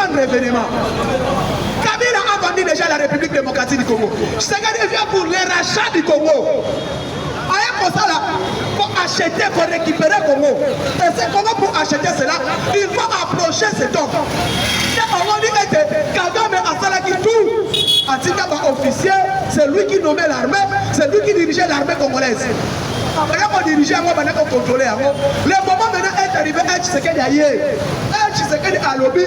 défendre l'événement. Kabila a vendu déjà la République démocratique du Congo. Tshisekedi vient pour le rachat du Congo. Pour acheter, pour récupérer le Congo. Et c'est comment pour acheter cela, il faut approcher cet homme. On dit que Kagame a salaki tout. Antikaba officier, c'est lui qui nommait l'armée, c'est lui qui dirigeait l'armée congolaise. Après qu'on dirigeait, on va contrôler. Le moment maintenant est arrivé à Tshisekedi ailleurs. Tshisekedi a lobby,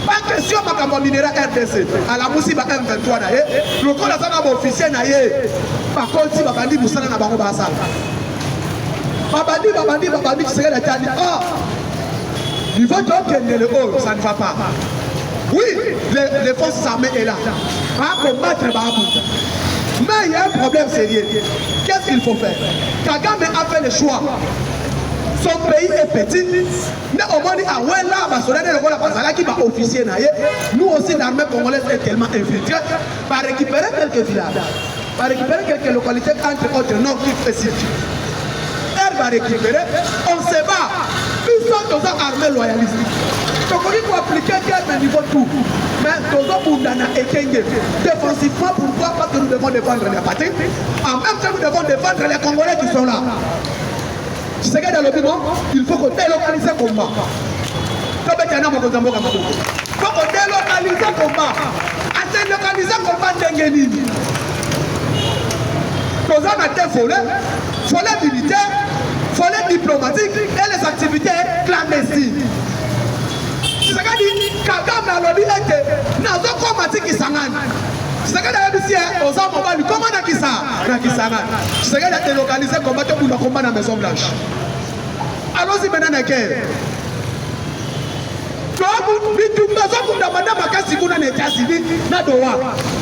pas question de minéral RDC. À la Moussiba M23 d'ailleurs, le corps de la officier d'ailleurs. Par contre, si Babandi Moussana n'a pas de ça. Babandi, Tshisekedi a dit, oh, il faut que le haut, ça ne va pas. Oui, les forces armées sont là. À combattre Babou. Mais il y a un problème sérieux. Qu'est-ce qu'il faut faire? Kagame a fait le choix. Son pays est petit. Mais au moins, nous aussi, l'armée congolaise est tellement infiltrée. Par récupérer quelques villages, par récupérer quelques localités, entre autres noms qui spécifiques. Elle va récupérer, on se bat. Ils sont dans une armée loyaliste. Donc on faut appliquer quel niveau tout. Mais dans un Boundana et Kenge, défensivement, pourquoi? Parce que nous devons défendre les patries. En même temps, nous devons défendre les Congolais qui sont là. Tu sais que dans le moment, il faut qu'on délocalise le combat. Il faut qu'on délocalise le combat. À délocaliser le combat d'Engeni. Nous avons été volets militaires, volets diplomatiques et les activités clandestines. C'est ce qu'a dit Kagame a lobby et n'a pas combattu Kisangani. C'est ce qu'a dit aux hommes au comment n'a Kisangani. C'est ce qu'a dit délocalisé combattre pour le combat dans la Maison Blanche. Allons-y maintenant la guerre.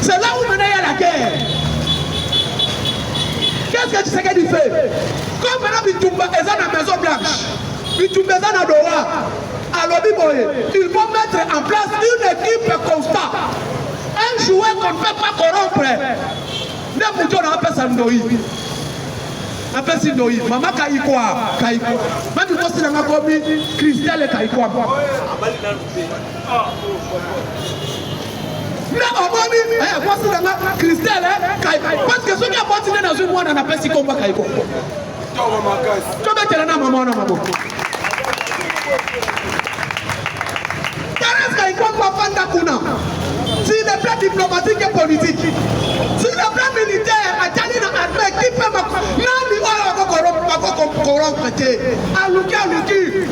C'est là où maintenant il y a la guerre. Qu'est-ce que tu sais qu'il fait? Comme maintenant Bitumba est dans la Maison Blanche, Bitumba est dans la Doha. Alors, il faut mettre en place une équipe constante. Un joueur qu'on ne peut pas corrompre. Ne vous donnez pas ça, Noï. Appelle ça Noï. Maman Kaïkwa. Même il faut se faire comme Christelle et Kaïkwa. Parce que ceux qui ont continué dans une moine, on appelle ça comme Kaïkwa. Tu vas mettre la maman dans ma bouche. Sur le plan diplomatique et politique, sur le plan militaire, à Tchani dans l'armée, qui peut me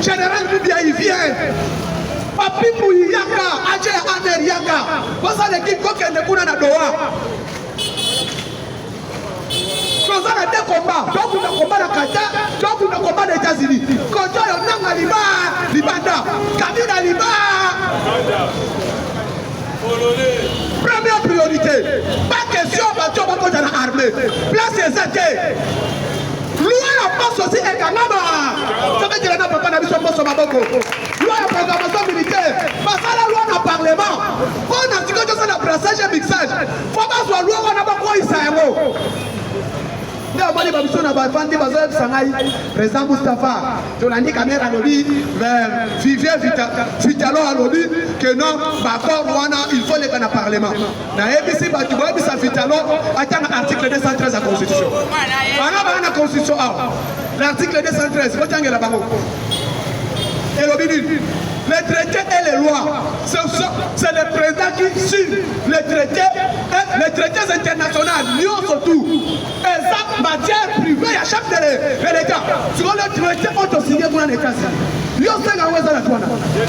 général Libia, il vient. Papi Mouyaka, Adje Aner Yaka, parce que l'équipe Koken de Kuna Doha. Nous avons des combats, donc nous combat la Kata, donc nous combat les États-Unis. Quand on a Libanda, Kabila Liba. Première priorité, pas question de l'armée. Place les athées. Louer la force aussi est Kanama. Ça veut dire que papa n'a pas son maboko. Louer la programmation militaire. Parce que la loi dans le Parlement. Quand on a dit que c'est le brassage et mixage, il faut pas que la loi on n'a pas quoi il s'aéro. Président Moustapha, Tolani Kamera lobby, Vivien Vitalo a lobby, que non, d'accord, il faut les gagner au Parlement. Dans ABC, tu vois, ça Vitalo attend l'article 213 de la Constitution. On a la Constitution, l'article 213, vous avez la parole. Et lobby dit, les traités et les lois, c'est le président qui suit les traités internationaux, nous surtout. Et ça, matière privée, il y a chaque de l'État. Si on le traité, on te signe pour un État. Il y a un État à la toile. Il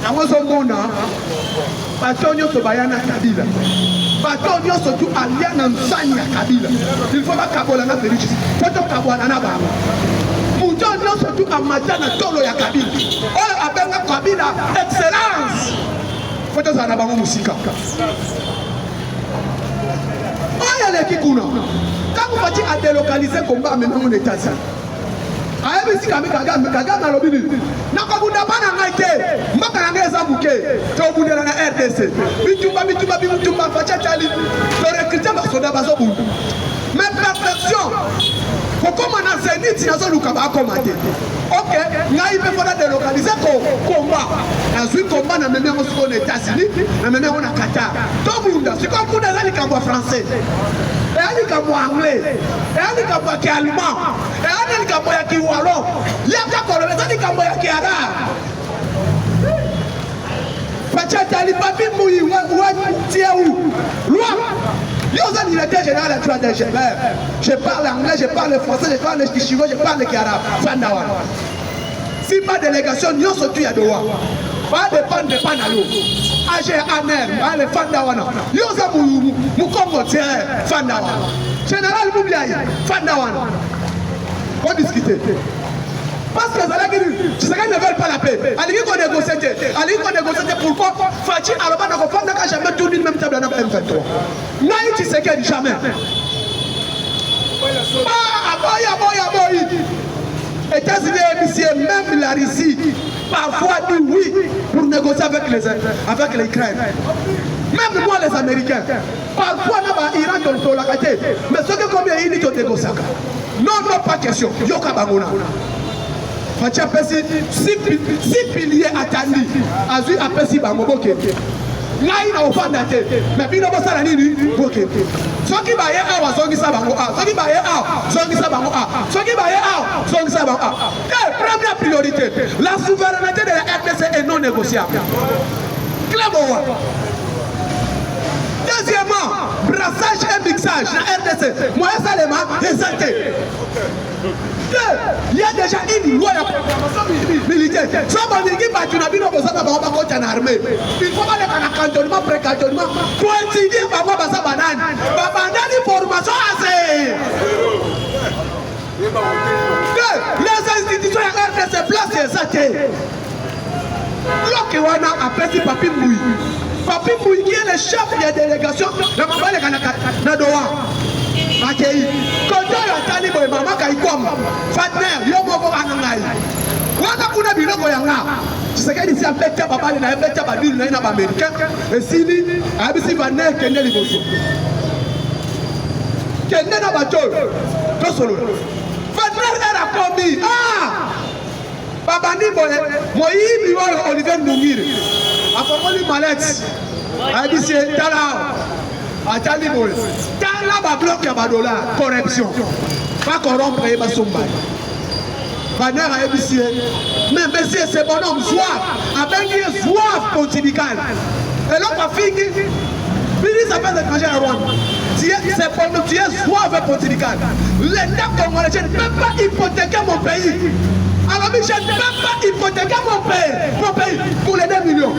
y a Batonio Sobayana Kabila. Batonio surtout Aliana Nsanya Kabila. Il faut pas Kabolana Félix. Il faut que Kabolana Bama. Batonio surtout Amadana Tolo ya Kabila. On appelle Kabila excellence. Il faut que ça n'abandonne Moussika. Il y a les Kikuna. Quand vous faites à délocaliser le combat, maintenant on est assis. ABC Kagame a lobby. Na ko bunda bana ngaite. Mbaka nga ezambuke. To bunda na RDC. Bitumba facha tali. To recruter basoda bazo bundu. Mais perfection. Pourquoi on a zénith si nous avons commandé? Ok, nous avons délocaliser le combat. Nous avons combat dans les États-Unis, dans les Qatar. Tout le monde, c'est comme pour les camps français. Et les camps anglais, et les camps allemand, et les camps wallon. Il y a des camps arabes. Pachatali papi mouyi tiaou loi. Yosa directeur général de la je parle anglais, je parle français, je parle chinois, je parle arabe. Fandawan. Si pas délégation, nous sommes tous à Doha. Pas de pan de panalo. AGANR, le Fandawan. Yosa Moukongo tiens, Fandawan. Général Moubiaï, Fandawan. On discute. Parce que tu sais qu'ils ne veulent pas la paix. Allez, qu'on négocie. Allez, qu'on négocie. Pourquoi Fatih Alaba n'a jamais tourné une même table dans M23. Naï, tu sais qu'elle jamais. Ah, États-Unis et même la Russie, parfois dit oui pour négocier avec l'Ukraine. Même moi, les Américains, parfois, l'Iran dans la côté. Mais ce que combien ils disent négocier. Non, pas question. Yoka Bangona. Fatia pesi 6 piliers attendus. Azui apesi bangoboke. Ngai na ofanda te. Mais bino bosala nini? Boke. Soki baye awa zongi sa bango a. Soki baye awa zongi sa bango a. Soki baye awa zongi sa bango a. Première priorité, la souveraineté de la RDC est non négociable. Clairement. Deuxièmement, brassage et mixage la RDC. Moi ça les mains résalté. Il y a déjà une loi de programmation militaire. Ça va dire que tu n'as pas besoin d'avoir une armée. Il faut aller à un cantonnement, pré-cantonnement, pour étudier par rapport à sa banane. Ma banane formation assez. Les institutions de RDC placent ça. L'Okéwana a perdu Papi Mouy. Papi Mouy qui est le chef de la délégation de la Doha. Akei, quand il y a un taliban, maman Kaikom, Fatner, Yomo Anangai. Wana kuna biloko yanga. Tu sais qu'il y a un petit papa, il y a un petit papa, il y a un américain. Et si il a un petit Fatner, il y a un liboso. Il y a un bateau. Tout solo. Fatner est commis. Ah! Papa Niboye, Moïse, Olivier Noumir. A formé Malette. A dit c'est Tala. Atali Moïse. Tala va bloquer Badola. Corruption. Pas corrompre et pas sombre. Banner a ébissé. Mais monsieur, c'est bon homme, soif. Avec une soif pontificale. Et là, ma fille, ministre des Affaires étrangères à Rwanda. C'est pour tu es soif pontificale. L'État congolais ne peut pas hypothéquer mon pays. Alors, je ne peux pas hypothéquer mon pays pour les 2 millions.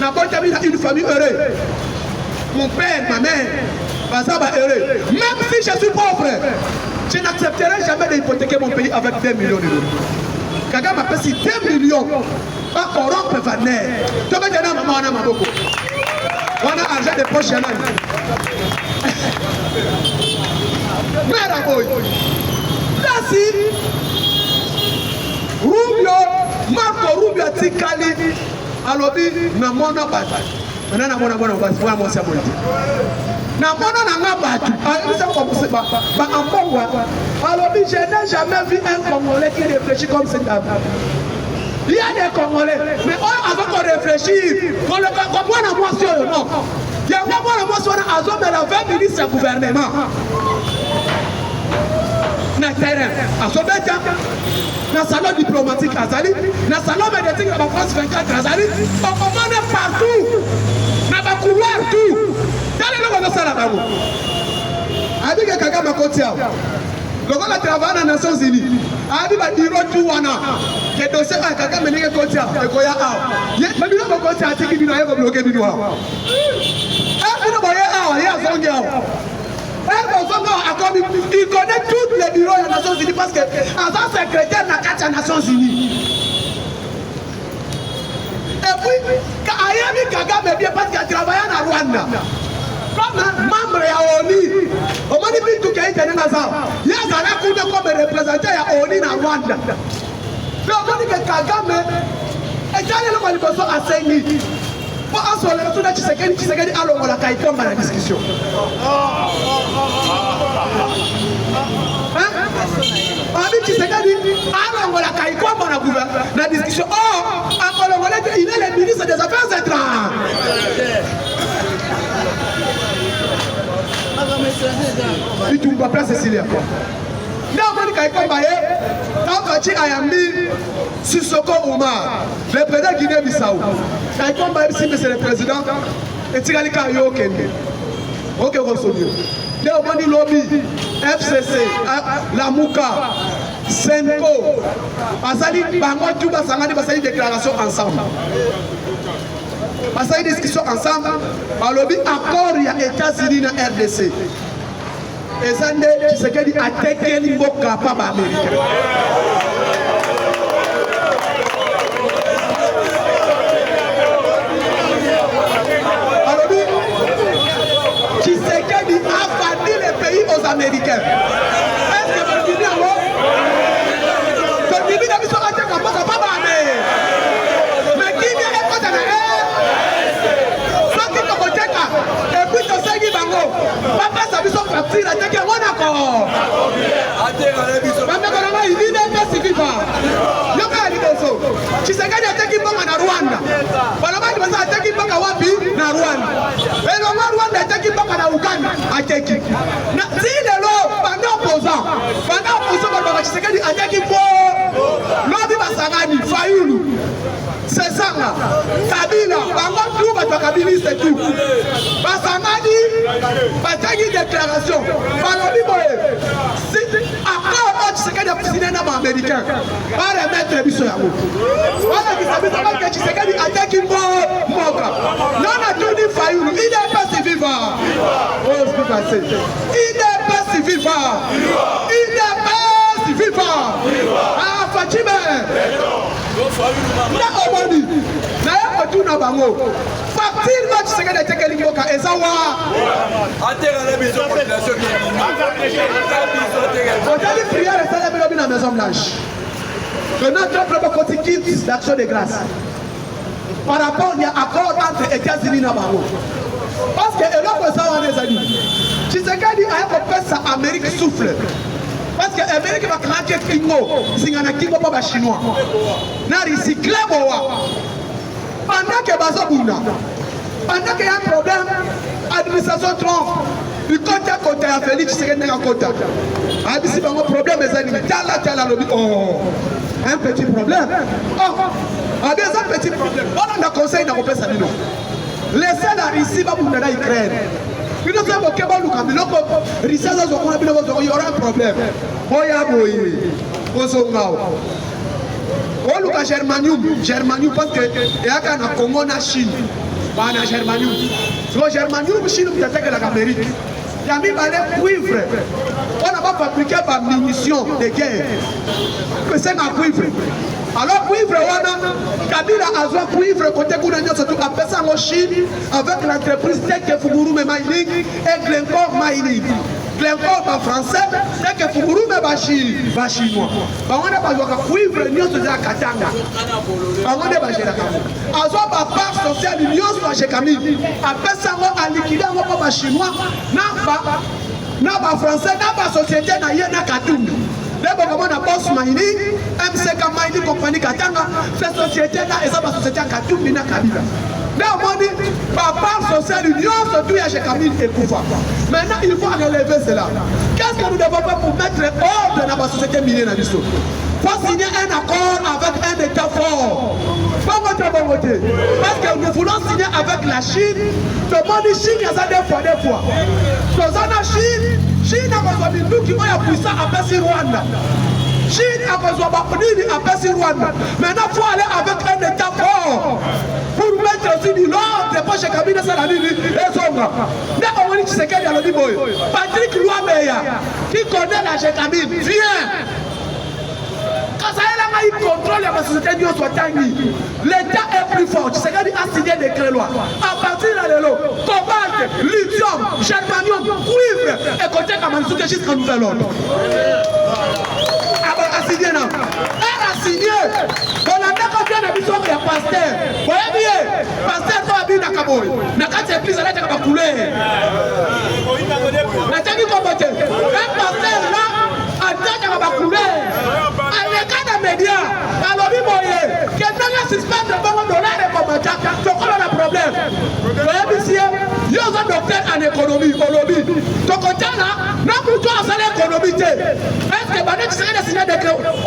N'importe qui une famille heureuse. Mon père, ma mère, ça va heureux. Même si je suis pauvre, je n'accepterai jamais d'hypothéquer mon pays avec 2 millions d'euros. Kagame appelle si 2 millions, pas corrompre Vanner. Tu vas dire, maman, on a beaucoup. On a argent de poche. Mère Aboy. Là, si. Rubio, Marco Rubio Tikali, alobi na mona batu. Na mona batu, wa mo saboli. Na mona na ngabatu. Alisa ko ba ambongwa. Alobi je n'ai jamais vu un Congolais qui réfléchit comme cet homme. Il y a des Congolais, mais avant qu'on réfléchisse, on le comprend à moi sur non. Il y a moi moi sur la zone de la 20 ministres du gouvernement. Na terrain, à Sobeta, na salon diplomatique à Zali, na salon médiatique à France 24 à Zali, on commande partout, na ba couloir tout. Dale le monde ça là-bas. Abi que Kagame Kotia. Le gars a travaillé dans les Nations Unies. Abi ba diro tout wana. Que dossier à Kagame ne Kotia, e koya a. Ye me bino Kotia tiki bino e bloquer bino a. Ah bino boye a, ya zongia. Il connaît tous les bureaux des Nations Unies parce que avant secrétaire n'a des Nations Unies. Et puis, quand Ayami Kagame est bien parce qu'il a travaillé en Rwanda. Comme membre de l'ONU, on m'a dit tout qu'il y a eu il y a un comme représentant de l'ONU en Rwanda. Mais on m'a dit que Kagame est allé le besoin à Saint-Denis. Pour en soi, le tour de Tshisekedi a l'homme la caïton dans la discussion. Abi Tshisekedi a l'homme la caïton dans la discussion. Oh, il est le ministre des Affaires étrangères. Il ne doit pas Cécilia. Quand Ayambi Sissoko Omar, le président Guinée-Bissau, si c'est le président, et Tigalika Yokende, ok, Rossonio. Léomani Lobby, FCC, la Mouka, Senko, Basali, Bango, Touba, Sangani, Basali, déclaration ensemble. Basali, discussion ensemble, par lobby, accord, il y a États-Unis dans RDC. Et ça, c'est ce qu'il dit à quel niveau capable américain. Alors, Tshisekedi a vendu les pays aux Américains. Est-ce que vous dites alors? Vous dites que vous êtes capable mais qui vient et quand on est et puis tu sais qui va go. Papa ça veut dire facture à te que on d'accord. Papa il dit n'est pas vivant. Yoka liboso. Tshisekedi ataki mbonga na Rwanda. Balaba ni basa ataki mbonga wapi na Rwanda. Elo Rwanda ataki mbonga na Uganda ataki. Na zile lo banda opposant. Banda opposant baba Tshisekedi ataki mbo. Lobi basangani Fayulu. C'est ça là. Kabila, bango tout va kabiliste tout. Basangani, bataki déclaration. Balobi boye. Si accord Tshisekedi a président américain. Va remettre biso yango. Voilà qui s'appelle que Tshisekedi ataki moka. Non a tout dit Fayulu, il est pas si vivant. Oh, c'est passé. Il est pas si vivant. Il est pas si vivant. Ah, Fatime. Na omoni na ya otuna bango facture va Tshisekedi ateke limoka ezawa ateka la maison population on a dit prière et célébrer dans la Maison Blanche que notre propre quotidien d'action de grâce par rapport il y a accord entre États-Unis et bango parce que eloko ça on les amis Tshisekedi a fait ça Amérique souffle. Parce que l'Amérique va craquer Kingo, si on a Kingo pour les Chinois. Na recycler pendant que Bazobouna, pendant qu'il y a un problème, administration Trump, il compte à côté à Félix Tshisekedi à côté. Ah, ici, il y a un problème, mes amis. Oh, un petit problème. Oh, un petit problème. On a un conseil dans le pays. Laissez la Russie va vous donner l'Ukraine. Il y aura un problème. On a Germanium parce que il y a un Congo na Chine. On a Germanium. Le Germanium, Chine, vous attaquez l'Amérique. Il y a mis un cuivre. On n'a pas fabriqué par munitions de guerre. C'est un cuivre. Alors, cuivre, Kabila a besoin cuivre côté Kounagnon, surtout après ça en Chine, avec l'entreprise Teke Fuguru Mining et Glencore Mining. Glencore en français, Teke Fuguru va chinois. On a besoin de cuivre, nous sommes à Katanga. On a besoin de la Azo, ma part sociale, nous sommes chez Camille. Après ça, on a liquidé un chinois, n'a pas français, n'a pas société, n'a pas Katunga. D'abord, on a Boss Mining, MCK Mining Compagnie Katanga, cette société-là, et ça, la société à Katumbi na Kabila. Là, on dit, par part sociale, l'union, surtout, il y a chez Kabila et Koufa. Maintenant, il faut relever cela. Qu'est-ce que nous devons faire pour mettre ordre dans la société minière Il faut signer un accord avec un État fort. Pas votre volonté. Parce que nous voulons signer avec la Chine. Tout le monde dit Chine, il y a ça des fois. Dans la Chine, Chine a besoin de nous qui ont puissance à passer Rwanda. Chine a besoin de passer Rwanda. Maintenant, il faut aller avec un État fort pour mettre aussi de l'ordre. Pas chez Kabila, ça l'a dit, les hommes. Là, on dit que c'est quelqu'un qui a dit, Patrick Louameya, qui connaît la Jécamine, viens. Quand ça il contrôle la société de l'État est plus fort. Tshisekedi a signé des crélois. À partir de là, cobalt, lithium, germanium, cuivre, et côté Kamansouke jusqu'à nouvel ordre. A signé là. Elle a signé. On a déjà bien habitué à pasteur. Vous voyez bien, pasteur doit bien kaboy na kati ya église aleta ka couleur na tangi ko bote un pasteur là ataka ka couleur aleka na média alobi boye que nanga suspendre bango dollar ko mataka to ko na problème oyebisie yo zo docteur en économie olobi to kotana na mutu asala économie te est-ce que banek sala signer de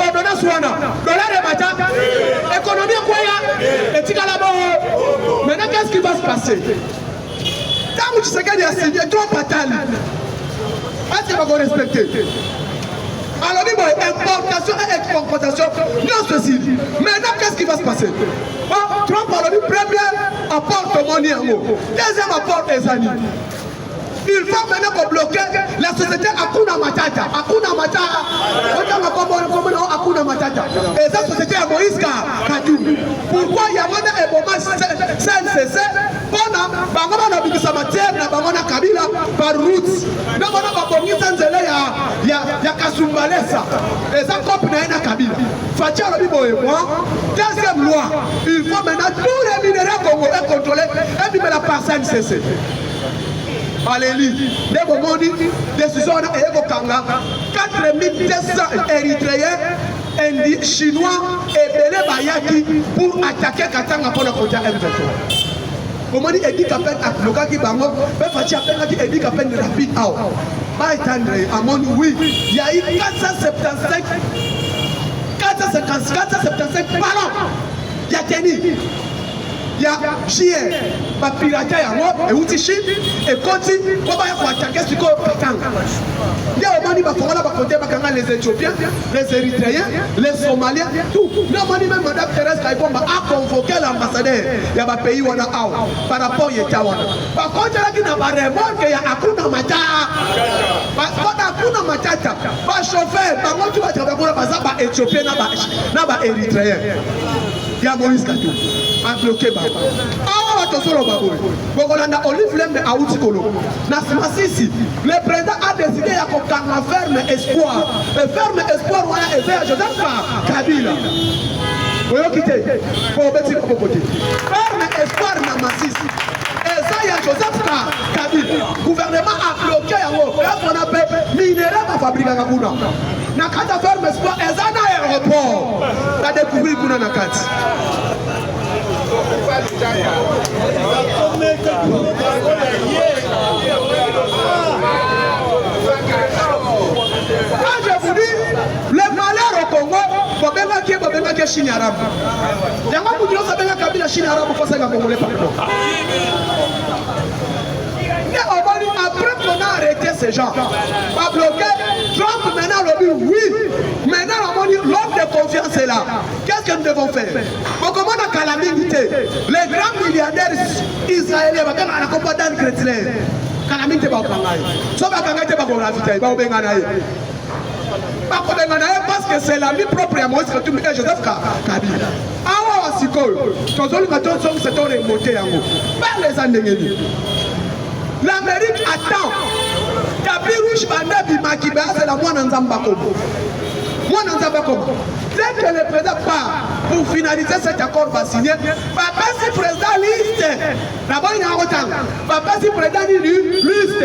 ordonnance wana dollar et mataka économie quoi ya etika la bon maintenant qu'est-ce qui va se passer tant que tu sais qu'il y a signé trop fatal est-ce qu'il va vous respecter alors dis-moi importation et exportation non ceci maintenant qu'est-ce qui va se passer Trump alors dit premier apport de monnaie deuxième apport des années. Il faut maintenant qu'on bloque la société Akuna Matata. Akuna Matata. Akuna Matata. Et cette société à Moïse Kadou. Pourquoi il y a un moment CNCC Bona, Bangona Bikisa Matière, Bangona Kabila, par route. Bangona Bakongi Tanzele, il y a Kasumbalesa. Et ça coupe Naina Kabila. Fatia Rabibo et moi. Deuxième loi. Il faut maintenant tous les minéraux congolais contrôler et puis la par CNCC. Alléluia. Des moments de décision et Kanga 4200 Érythréens et Chinois et Belé Bayaki pour attaquer Katanga pour le côté M23. Comment dit Edi Kapen à Lokaki Bango, Fatia Penaki Edi Kapen rapide out. Pas étendre à mon oui, il y a eu 475 ballons. Il y a tenu. Il y a JR, ma pirate et Outichi et Koti, on va attaquer ce qu'on attend. Il y a au moment où les Éthiopiens, les Érythréens, les Somaliens, tout. Non, même Mme Thérèse Kaibomba a convoqué l'ambassadeur. Il y a un pays où on a par rapport à Yetawana. Par contre, il y a un remorque, il y a Akuna Matata. Parce qu'on a Akuna Matata. Pas chauffeur, par contre, tu vas travailler par Éthiopien, pas Érythréen. Il y a Moïse Kadou. A bloqué Baba. Ah, attention au Babou. Bon, on a Olive Lembe à Outikolo. Nasmasisi, le président a décidé qu'on ferme espoir. Et ferme espoir, voilà, et vers Joseph Kabila. Vous voyez quitter. Pour Betty Kopoté. Ferme espoir, Namasisi. Et ça, il y a Joseph Kabila. Le gouvernement a bloqué en haut. Là, on appelle minéral à fabriquer à Kabuna. Nakata ferme espoir, et ça, dans l'aéroport. On a découvert Kuna Nakati. Quand je vous dis, le malheur au Congo, Bobenga qui est Chine arabe. Il y a un peu de gens qui ont Kabila Chine arabe pour faire ça Congolais par contre. Après qu'on a arrêté ces gens, pas bloqué, Trump maintenant le dit oui. Maintenant on dit l'homme de confiance est là. Qu'est-ce que nous devons faire? On commence à calamité. Les grands milliardaires israéliens, on a compris dans le chrétien. Calamité va au Kangaï. Sauf à Kangaï, va au Ravitaï, va au Benganaï. Parce que c'est l'ami propre à Moïse que tu me dis Joseph Kabila. Ah, c'est quoi? Quand on dit c'est ton remonté en haut. Par les années. L'Amérique attend. Tapis rouge, Banabi Makiba, c'est la moine en Zambako. Moine en Zambako. Dès que le président part pour finaliser cet accord va signer, papa si président liste. D'abord il y a un retard. Papa si président liste.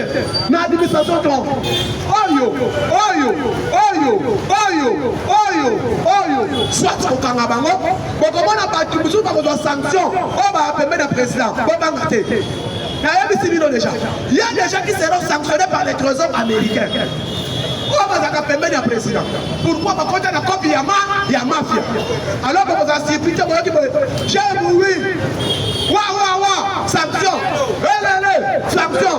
L'administration Trump. Oyo, oyo, oyo, oyo, oyo, oyo. Soit au Kangabango, bon comment on a battu, vous avez besoin de sanctions, on va permettre le président. Bon, bangaté. Il y a des gens qui seront sanctionnés par les trésors américains. On va permettre le président. Pourquoi? Parce qu'on a la copie, il y a mafia. Alors qu'on va s'impliquer, j'aime oui. Waouh, sanction. Sanction.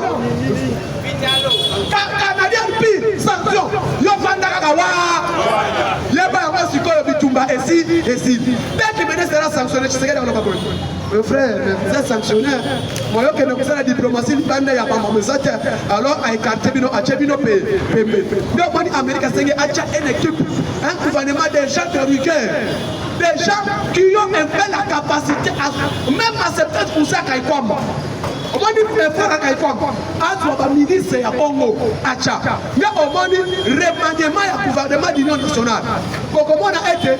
Canadien pire, sanction. Et si dès que le sera sanctionné, tu sais que mon frère, vous êtes sanctionné. Moi, je ne sais pas la diplomatie, alors à écarter à Tchébino P. Donc, l'Amérique a une équipe, un gouvernement des gens chroniqueurs, des gens qui ont un peu la capacité à même accepter pour ça qu'il comme. On dit que les frères à Kaïfam, à ministre à Congo, à Tchad. Mais on dit remaniement du gouvernement de l'Union nationale. Comment on a été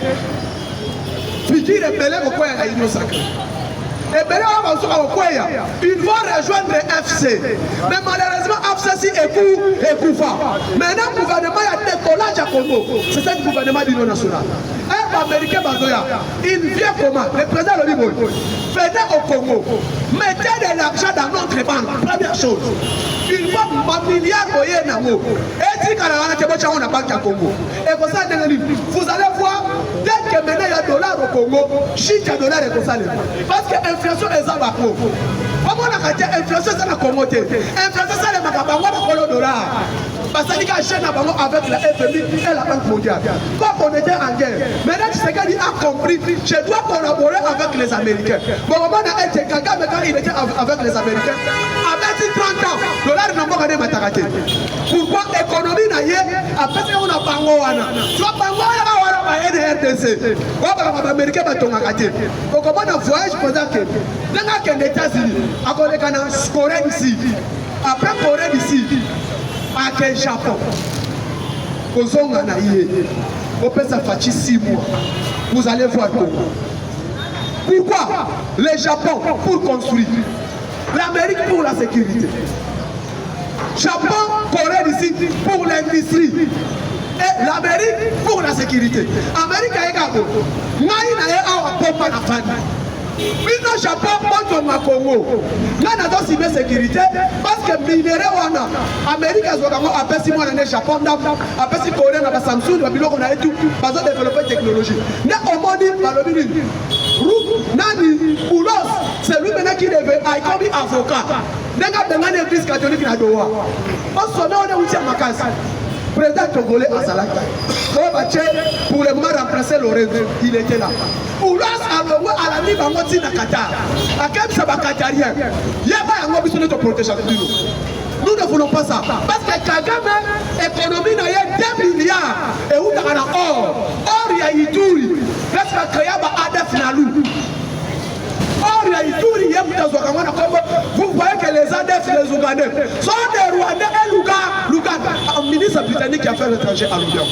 figure rebelle au coin de l'Union sacrée. Ils vont rejoindre FC. Mais malheureusement, FCC est couvert. Maintenant, le gouvernement a décollage à Congo. C'est ça le gouvernement de l'Union nationale. Un Américain Bazoya, il vient comment? Le président Lobiboy, venez au Congo, mettez de l'argent dans notre banque. Première chose, il faut un milliard de dollars. Et si on a banque à Congo, et pour ça, vous allez voir, dès que maintenant il y a dollars au Congo, chic à dollars et pour ça. Parce que l'inflation est à bas. Comment on a dit inflation c'est la Congo? Inflation c'est le dollar. Parce qu'il y a un chaîne avec la FMI et la Banque mondiale. Quand on était en guerre, maintenant Tshisekedi a compris, je dois collaborer avec les Américains. Bon, moment on a été Kagame quand il était avec les Américains. Avec 30 ans, le dollar n'a pas gagné Matarate. Pourquoi l'économie n'a pas après on a Bangoana. Tu vois Bangoana à NRDC. On va Américain va tomber à côté. Donc comment on a voyage pendant que dans les États-Unis, après les Canadiens, Corée d'ici, après Corée d'ici. À quel Japon? On peut ça faire 6 mois. Vous allez voir pourquoi le Japon pour construire, l'Amérique pour la sécurité, Japon, Corée d'ici pour l'industrie et l'Amérique pour la sécurité. Amérique a également Bino Japon contre ma Congo. Là, nous avons une sécurité parce que minéraux wana Amérique a zokamo après 6 mois dans Japon, après 6 Corée na Samsung, na biloko na etu, bazo développer technologie. Na omoni balobini. Nani Poulos, c'est lui maintenant qui devait comme avocat. Nenga bengane église catholique na Doha. On sonne on est aussi à Makasi. Président togolais à Salaka. Pour le moment remplacer Lorenzo, il était là. Poulos à la libre en mode na Qatar. À quel ça va qatarien? Il y a pas un besoin de protéger nous ne voulons pas ça. Parce que Kagame, économie n'a eu 2 milliards. Et où t'as un or? Or, il y a Ituri. Parce que Kayaba Adef Nalou. Or, il y a Ituri, il y a vous voyez que les Adef, les Ougandais, sont des Rwandais et Luganda. Un ministre britannique qui a fait l'étranger à l'Union.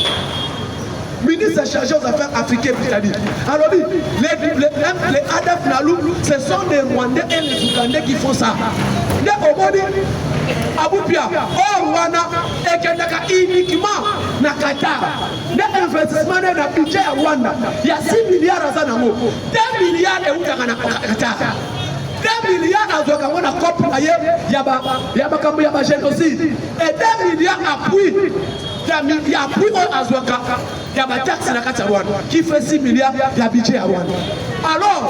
Ministre chargé aux affaires africaines britanniques. Alors, les Adef Nalou, ce sont des Rwandais et les Ougandais qui font ça. Les Omoni, Aboupia, Rwanda, et Kendaka uniquement na Qatar. Les investissements dans le budget à Rwanda, il y a 6 milliards à Zanamo, 2 milliards et où à Qatar. 2 milliards à Zokamona Cop, il y a génocide. Et 2 milliards appui. Il y a appui à Zoka, il y a ma taxe à Qatar qui fait 6 milliards, il y a budget à Rwanda. Alors,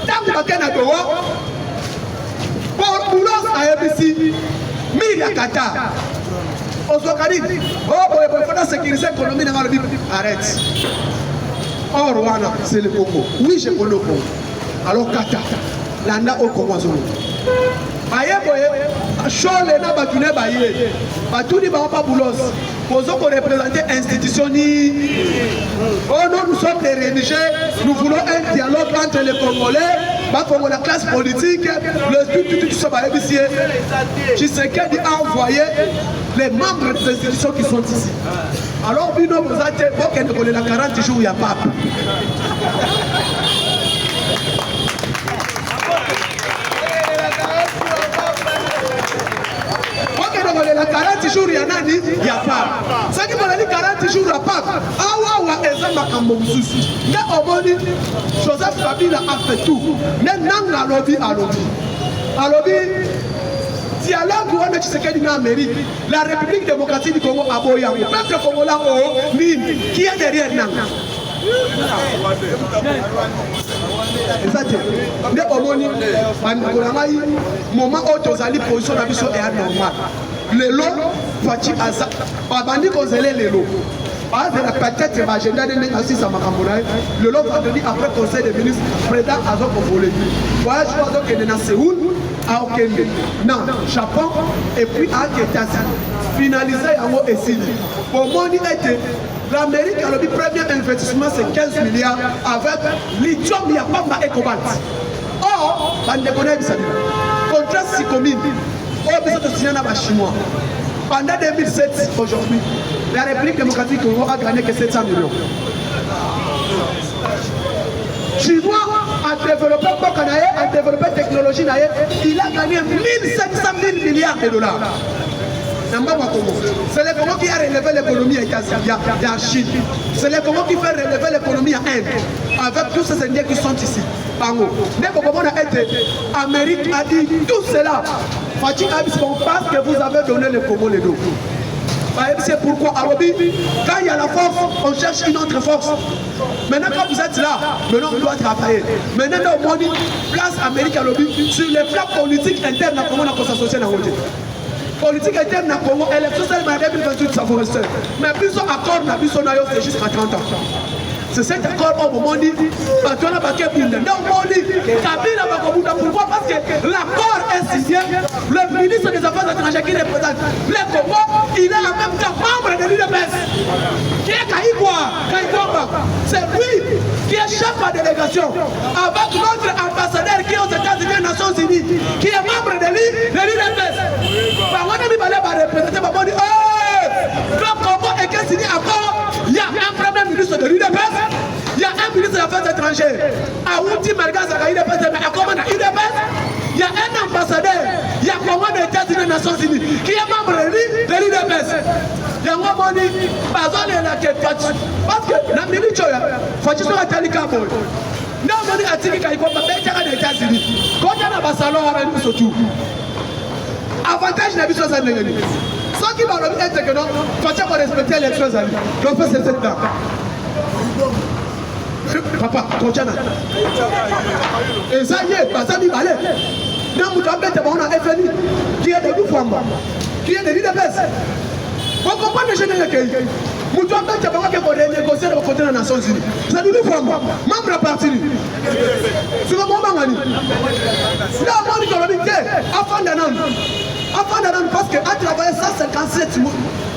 dans le Canada, pour Poulos à ABC, 1000 à Qatar. On se dit, oh, il faut la sécurité économique dans le Bible. Arrête. Or, Rwanda, c'est le Congo. Oui, je connais le Congo. Alors, Qatar, l'Anda au Congo. Aïe, Chole na Bakine Baye. Batuni Bamba Poulos. Pour représenter l'institution. Oh non, nous sommes des religieux. Nous voulons un dialogue entre les Congolais. La classe politique, le tout ça va ébisser. Tshisekedi a envoyé les membres des institutions qui sont ici. Alors, Bino, vous avez dit que la 40 jours, il n'y a pas. La 40 jours, il y en a dit, il n'y a pas. Ce qui m'a dit 40 jours, il n'y a pas. Ah ouais, ouais, et ça m'a dit. Mais au moins, Joseph Kabila a fait tout. Mais non, la lobby a lobby. A lobby, dialogue où on a Tshisekedi en Amérique, la République démocratique du Congo a Boya, le peuple congolais au Nîmes, qui est derrière Nanga. Mais au moins, moment où tu as position de la vision est normale. Le lot, Fati Aza, Babandi Kozele le lot. Peut-être l'agenda de l'Assis à Makamboulaye, le lot va donner après conseil des ministres, président Azok Ovolé. Voyage Azok est dans Séoul, à Okende, non, Japon, et puis à Ketasi. Finalisé à Mo Essili. Pour moi, l'Amérique a le premier investissement, c'est 15 milliards avec lithium, il n'y a pas de cobalt. Or, contrat 6 communes. Chinois. Pendant 2007, aujourd'hui, la République démocratique du Congo a gagné que 700 millions. Chinois a développé a développé technologie, il a gagné 1700 000 milliards de dollars. C'est le Congo qui a relevé l'économie en Chine. C'est le Congo qui fait relever l'économie en Inde. Avec tous ces Indiens qui sont ici. L'Amérique a dit tout cela. Fatih on pense que vous avez donné le Congo le dos. C'est pourquoi quand il y a la force, on cherche une autre force. Maintenant quand vous êtes là, maintenant on doit travailler. Maintenant au monde, place Amérique à lobby sur les plans politiques internes, comment on a s'associer dans le politique interne au Congo, élection seulement en 2028, ça vous reste. Mais plus on accorde, c'est jusqu'à 30 ans. C'est cet accord au moment dit, pourquoi? Parce que l'accord est signé, le ministre des Affaires étrangères qui représente le Congo, il est en même temps membre de l'UDPS. Qui est Kaïkwa? C'est lui qui est chef de délégation avec notre ambassadeur qui est aux États-Unis et aux Nations Unies, qui est membre de l'UDPS. Le Congo est qu'un signé accord, il y a un premier ministre de l'UDPS. Il y a un ministre des Affaires étrangères, Aouti Margaza, il y a un ambassadeur, il y a comment des États-Unis et des Nations Unies, qui est membre de l'UDPS. Il y a un moment où il y a parce que la minute, il faut que soit Talika Boy. Non, on dit à Tika, il faut pas faire des États-Unis. Quand il y a un salon, on va surtout. Avantage n'a pas besoin de nous. Ce qui va nous être que non, il faut respecter les choses. Donc, c'est cette dame. Papa, continue. Et ça y est, ça y balai. Non, vous avez un FNI qui est de l'UFAM, qui est de l'UDPS. Vous comprenez le général qui est. Vous avez négocier au côté de la Nations Unies. C'est de l'UFAM, membre de parti. C'est le moment où on dit. Là, on dit qu'on a dit avant d'annoncer, parce qu'à travailler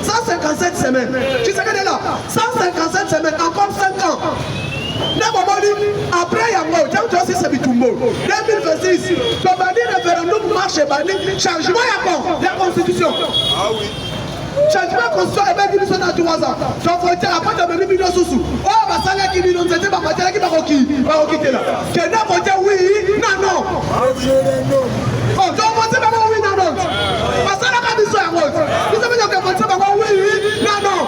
157 semaines. Tu sais qu'elle est là. 157 semaines, encore 5 ans. Après Yango, tu as aussi ce bitumbo. 2026, tu vas dire référendum marche et bani, changement de la constitution. Ah oui. Changement de constitution et bien qu'il soit dans 3 ans. Tu vas voter après de venir millions sous. Oh, bah ça là qui dit non, c'était pas matin qui va quitter là. Quelqu'un va voter oui, non. Oh, tu vas voter maman oui, non. Parce que là, quand ils sont à vote, vous savez que vous votez maman oui, non.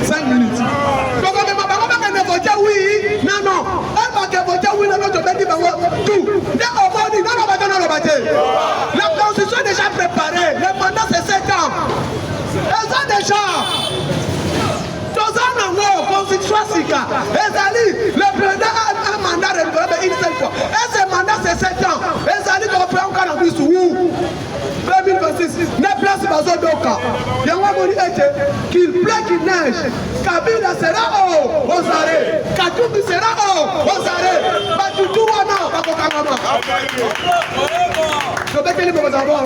5 minutes. Donc on va voter oui, non. On va voter oui, non, tu vas dire tout. La constitution est déjà préparée. Le mandat c'est 7 ans. Elles ont déjà. Constitution Sika. Le président a un mandat renouvelable une seule fois. Et ce mandat c'est 7 ans. Ezali qu'on prend encore en plus où 2026, ne place pas au Doka. Il y a un moment qu'il pleut, qu'il neige. Kabila sera aux arrêts. Katumbi sera aux arrêts. Batutu wana, bakokangama. Je vais te dire que vous avez un